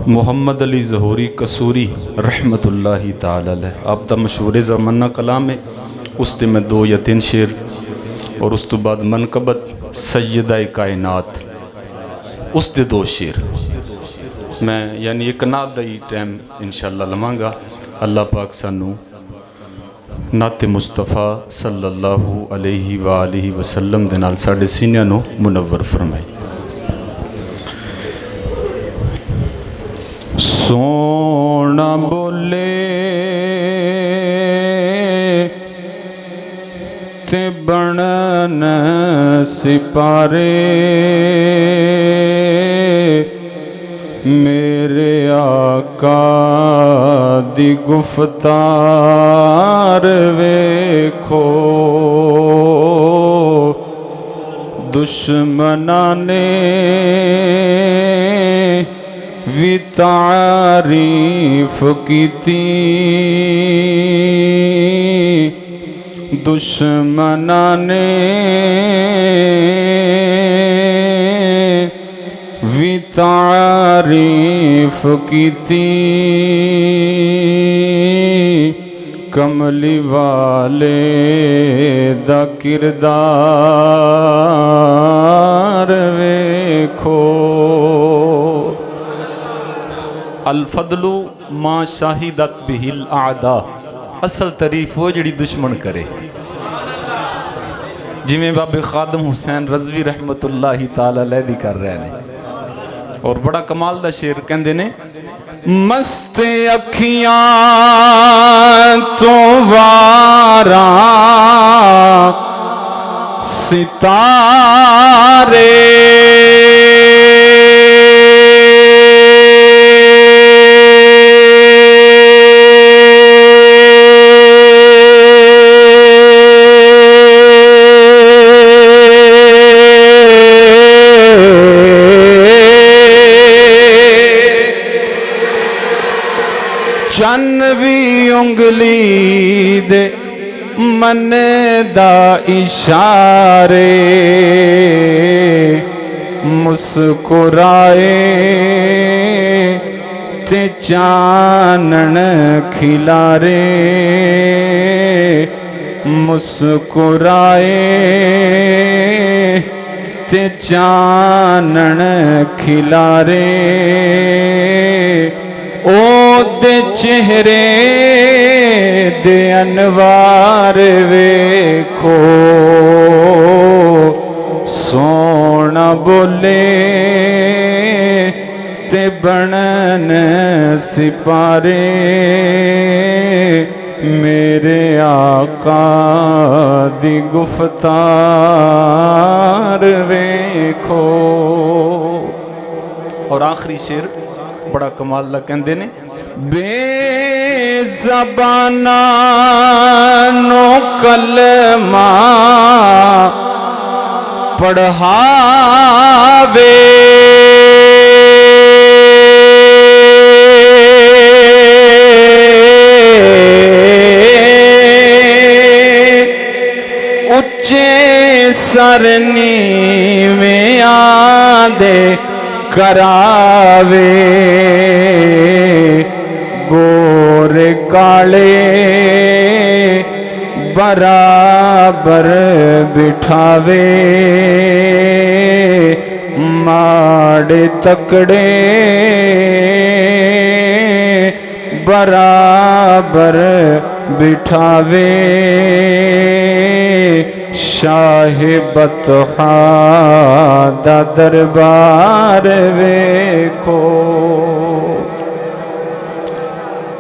मोहम्मद अली ज़हूरी कसूरी रहमतुल्लाहि ताला अलैह आप दा मशहूर ज़माना कलाम है। उस ते मैं 2 या 3 शेर और उस तो बाद मनकबत सैयदा कायनात उस दे 2 शेर मैं यानी एक नात दा ही टाइम इंशाअल्लाह लवांगा। अल्लाह पाक सानू नाते मुस्तफ़ा सल्लल्लाहु अलैहि वालिहि वसल्लम दे नाल साडे सीनियां नू मुनव्वर फरमाए। सोना बोले ते बनन सिपारे मेरे आका दी गुफ्तार वेखो दुश्मना ने भी तारीफ कीती दुश्मना ने भी तारीफ कीती कमली वाले दा किरदार वेखो। अल-फदलु मा शाहिदत बिहिल आदा असल तारीफ वो जड़ी दुश्मन करे। जिमें बाबे खादम हुसैन रज़वी रहमतुल्लाहि ताला अलैह दी कर रहे ने और बड़ा कमाल दा शेर कहंदे ने मस्त अखियां तो वारा सितारे चन्न भी उंगली दे मन दा इशारे मुस्कुराए ते चानन खिलारे मुस्कुराए ते चानन खिलारे ओ दे चेहरे दे अनवार वेखो सोना बोले ते बनन सिपारे मेरे आका दी गुफ्तार वेखो। और आखिरी शेर बड़ा कमाल दा कहंदे ने बेज़बाना नो कलमा पढ़ावे उच्चे सरनी में आदे करावे गोरे काले बराबर बिठावे माड़े तकड़े बराबर बिठावे शाह बतहा दा दरबार वेखो।